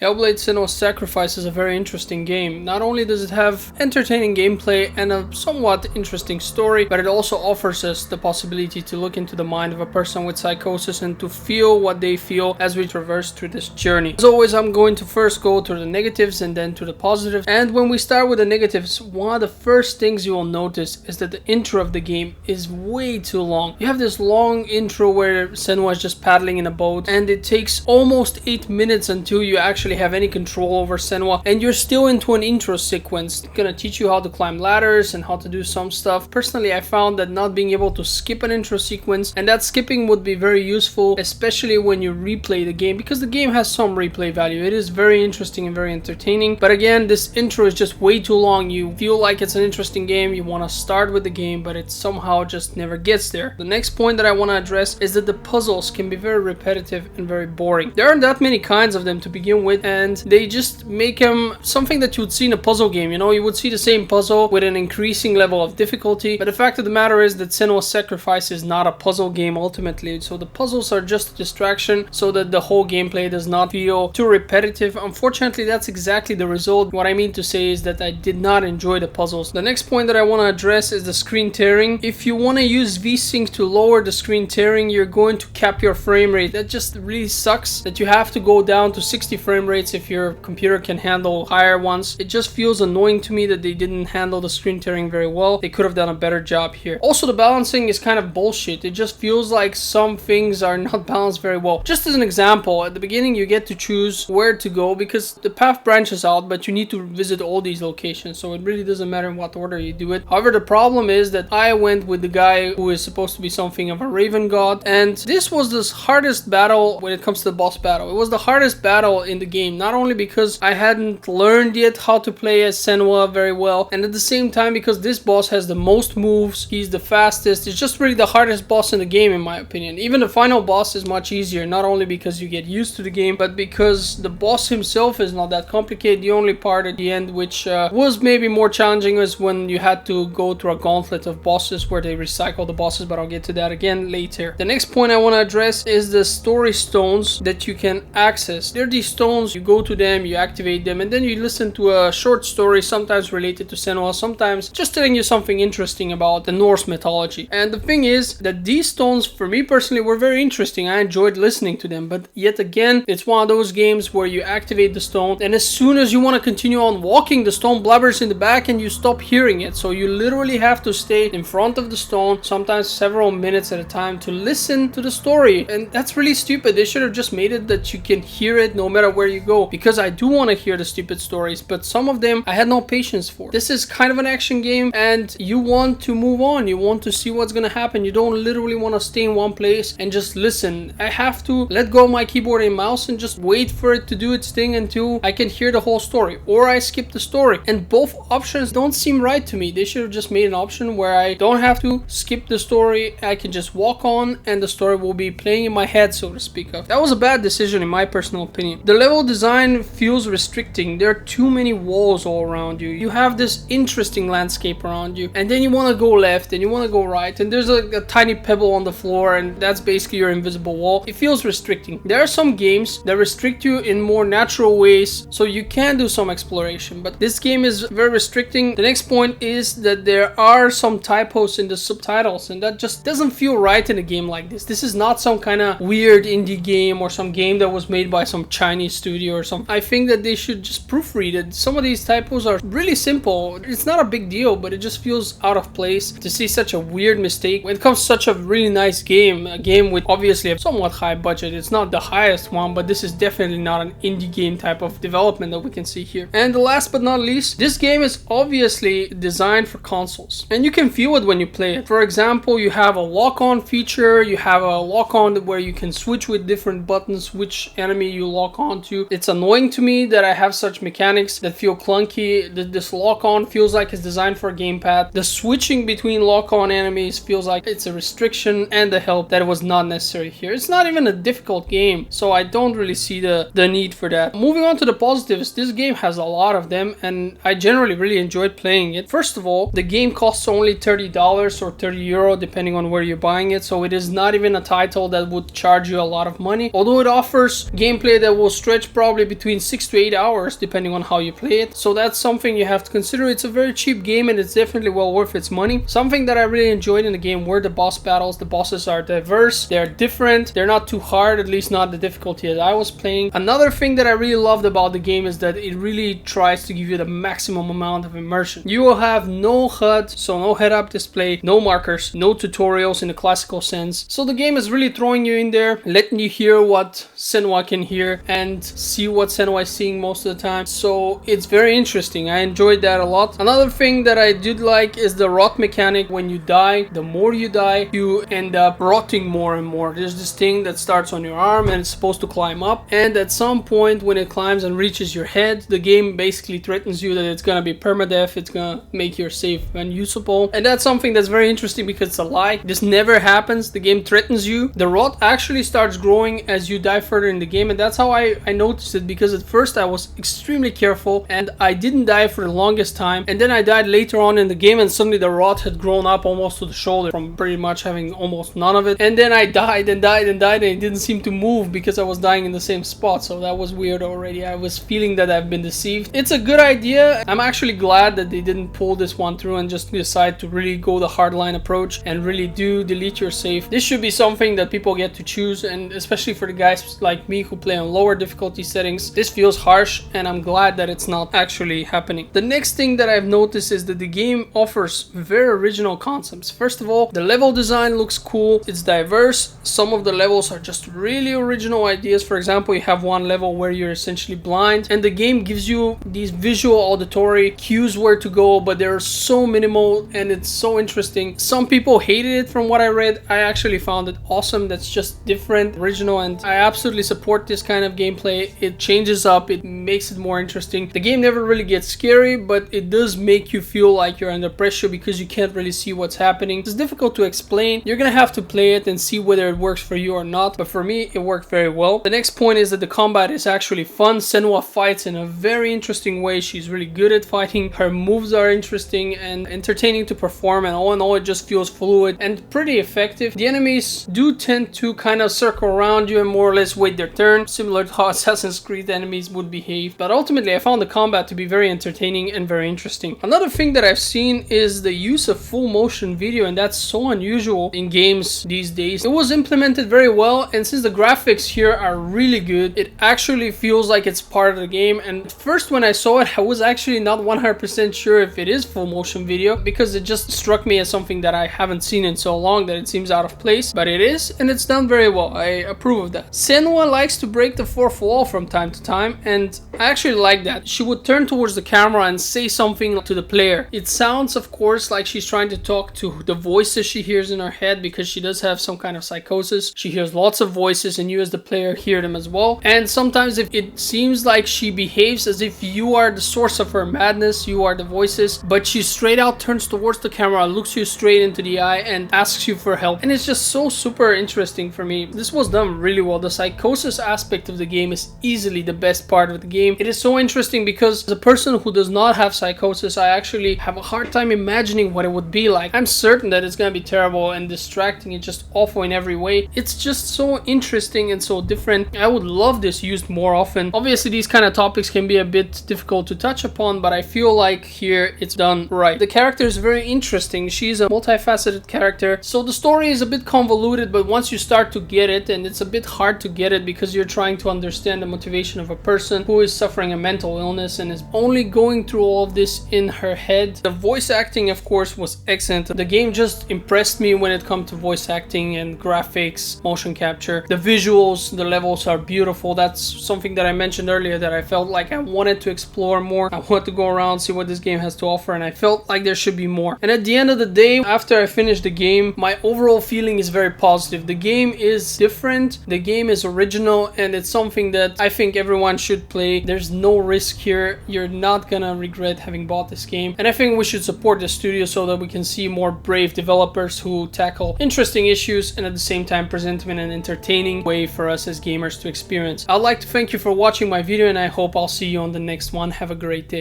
Hellblade Senua's Sacrifice is a very interesting game. Not only does it have entertaining gameplay and a somewhat interesting story, but it also offers us the possibility to look into the mind of a person with psychosis and to feel what they feel as we traverse through this journey. As always, I'm going to first go through the negatives and then to the positives. And when we start with the negatives, one of the first things you will notice is that the intro of the game is way too long. You have this long intro where Senua is just paddling in a boat, and it takes almost 8 minutes until you actually have any control over Senua, and you're still into an intro sequence. It's gonna teach you how to climb ladders and how to do some stuff. Personally, I found that not being able to skip an intro sequence, and that skipping would be very useful, especially when you replay the game, because the game has some replay value. It is very interesting and very entertaining, but again, this intro is just way too long. You feel like it's an interesting game, you want to start with the game, but it somehow just never gets there. The next point that I want to address is that the puzzles can be very repetitive and very boring. There aren't that many kinds of them to begin with, and they just make them something that you would see in a puzzle game. You know, you would see the same puzzle with an increasing level of difficulty, but the fact of the matter is that Senua's Sacrifice is not a puzzle game ultimately, so the puzzles are just a distraction so that the whole gameplay does not feel too repetitive. Unfortunately, that's exactly the result. What I mean to say is that I did not enjoy the puzzles. The next point that I want to address is the screen tearing. If you want to use VSync to lower the screen tearing, you're going to cap your frame rate. That just really sucks that you have to go down to 60 frame rates if your computer can handle higher ones. It just feels annoying to me that they didn't handle the screen tearing very well. They could have done a better job here. Also, the balancing is kind of bullshit. It just feels like some things are not balanced very well. Just as an example, at the beginning you get to choose where to go because the path branches out, but you need to visit all these locations, so it really doesn't matter in what order you do it. However, the problem is that I went with the guy who is supposed to be something of a raven god, and this was the hardest battle when it comes to the boss battle. It was the hardest battle in the game, not only because I hadn't learned yet how to play as Senua very well, and at the same time because this boss has the most moves, he's the fastest. It's just really the hardest boss in the game in my opinion. Even the final boss is much easier, not only because you get used to the game, but because the boss himself is not that complicated. The only part at the end which was maybe more challenging is when you had to go through a gauntlet of bosses where they recycle the bosses, but I'll get to that again later. The next point I want to address is the story stones that you can access. They're these stones, you go to them, you activate them, and then you listen to a short story, sometimes related to Senua, sometimes just telling you something interesting about the Norse mythology. And the thing is that these stones, for me personally, were very interesting. I enjoyed listening to them, but yet again, it's one of those games where you activate the stone, and as soon as you want to continue on walking, the stone blabbers in the back and you stop hearing it. So you literally have to stay in front of the stone, sometimes several minutes at a time, to listen to the story. And that's really stupid. They should have just made it that you can hear it no matter where you go, because I do want to hear the stupid stories, but some of them I had no patience for. This is kind of an action game and you want to move on, you want to see what's gonna happen. You don't literally want to stay in one place and just listen. I have to let go of my keyboard and mouse and just wait for it to do its thing until I can hear the whole story, or I skip the story. And both options don't seem right to me. They should have just made an option where I don't have to skip the story, I can just walk on and the story will be playing in my head, so to speak of. That was a bad decision in my personal opinion. The level design feels restricting. There are too many walls all around you. You have this interesting landscape around you, and then you want to go left and you want to go right, and there's a tiny pebble on the floor, and that's basically your invisible wall. It feels restricting. There are some games that restrict you in more natural ways, so you can do some exploration, but this game is very restricting. The next point is that there are some typos in the subtitles, and that just doesn't feel right in a game like this. This is not some kind of weird indie game or some game that was made by some Chinese studio or something. I think that they should just proofread it. Some of these typos are really simple. It's not a big deal, but it just feels out of place to see such a weird mistake when it comes to such a really nice game, a game with obviously a somewhat high budget. It's not the highest one, but this is definitely not an indie game type of development that we can see here. And the last but not least, this game is obviously designed for consoles, and you can feel it when you play it. For example, you have a lock-on feature, you have a lock-on where you can switch with different buttons which enemy you lock on to. It's annoying to me that I have such mechanics that feel clunky. This lock-on feels like it's designed for a gamepad. The switching between lock-on enemies feels like it's a restriction and a help that was not necessary here. It's not even a difficult game, so I don't really see the need for that. Moving on to the positives, this game has a lot of them, and I generally really enjoyed playing it. First of all, the game costs only $30 or €30 depending on where you're buying it, so it is not even a title that would charge you a lot of money, although it offers gameplay that will stretch probably between 6 to 8 hours depending on how you play it. So that's something you have to consider. It's a very cheap game and it's definitely well worth its money. Something that I really enjoyed in the game were the boss battles. The bosses are diverse, they're different, they're not too hard, at least not the difficulty as I was playing. Another thing that I really loved about the game is that it really tries to give you the maximum amount of immersion. You will have no HUD, so no head-up display, no markers, no tutorials in the classical sense. So the game is really throwing you in there, letting you hear what Senua can hear and see what Senua is seeing most of the time. So it's very interesting. I enjoyed that a lot. Another thing that I did like is the rot mechanic. When you die, the more you die, you end up rotting more and more. There's this thing that starts on your arm and it's supposed to climb up, and at some point when it climbs and reaches your head, the game basically threatens you that it's gonna be permadeath, it's gonna make your save unusable. And that's something that's very interesting because it's a lie. This never happens. The game threatens you. The rot actually starts growing as you die further in the game, and that's how I noticed it, because at first I was extremely careful and I didn't die for the longest time, and then I died later on in the game and suddenly the rot had grown up almost to the shoulder from pretty much having almost none of it. And then I died and died and died and it didn't seem to move because I was dying in the same spot. So that was weird already. I was feeling that I've been deceived. It's a good idea. I'm actually glad that they didn't pull this one through and just decide to really go the hardline approach and really do delete your save. This should be something that people get to choose, and especially for the guys like me who play on lower difficulty settings, this feels harsh and I'm glad that it's not actually happening. The next thing that I've noticed is that the game offers very original concepts. First of all, the level design looks cool. It's diverse. Some of the levels are just really original ideas. For example, you have one level where you're essentially blind and the game gives you these visual auditory cues where to go, but they're so minimal and it's so interesting. Some people hated it from what I read. I actually found it awesome. That's just different, original, and I absolutely support this kind of gameplay. It changes up, it makes it more interesting. The game never really gets scary, but it does make you feel like you're under pressure because you can't really see what's happening. It's difficult to explain. You're gonna have to play it and see whether it works for you or not, but for me it worked very well. The next point is that the combat is actually fun. Senua fights in a very interesting way. She's really good at fighting. Her moves are interesting and entertaining to perform, and all in all it just feels fluid and pretty effective. The enemies do tend to kind of circle around you and more or less wait their turn, similar to how Assassin's Creed enemies would behave, but ultimately I found the combat to be very entertaining and very interesting. Another thing that I've seen is the use of full motion video, and that's so unusual in games these days. It was implemented very well, and since the graphics here are really good, it actually feels like it's part of the game. And at first when I saw it, I was actually not 100% sure if it is full motion video, because it just struck me as something that I haven't seen in so long that it seems out of place, but it is, and it's done very well. I approve of that. Senua likes to break the fourth wall from time to time, and I actually like that. She would turn towards the camera and say something to the player. It sounds, of course, like she's trying to talk to the voices she hears in her head, because she does have some kind of psychosis. She hears lots of voices and you as the player hear them as well. And sometimes if it seems like she behaves as if you are the source of her madness, you are the voices, but she straight out turns towards the camera, looks you straight into the eye and asks you for help. And it's just so super interesting for me. This was done really well. The psychosis aspect of the game is easily the best part of the game. It is so interesting because as a person who does not have psychosis, I actually have a hard time imagining what it would be like. I'm certain that it's gonna be terrible and distracting and just awful in every way. It's just so interesting and so different. I would love this used more often. Obviously these kind of topics can be a bit difficult to touch upon, but I feel like here it's done right. The character is very interesting. She's a multifaceted character, so the story is a bit convoluted, but once you start to get it, and it's a bit hard to get it because you're trying to understand the motivation of a person who is suffering a mental illness and is only going through all of this in her head. The voice acting, of course, was excellent. The game just impressed me when it comes to voice acting and graphics, motion capture. The visuals, the levels are beautiful. That's something that I mentioned earlier, that I felt like I wanted to explore more. I wanted to go around, see what this game has to offer, and I felt like there should be more. And at the end of the day, after I finished the game, my overall feeling is very positive. The game is different, the game is original, and it's something that I think everyone should play. There's no risk here. You're not gonna regret having bought this game, and I think we should support the studio so that we can see more brave developers who tackle interesting issues and at the same time present them in an entertaining way for us as gamers to experience. I'd like to thank you for watching my video, and I hope I'll see you on the next one. Have a great day.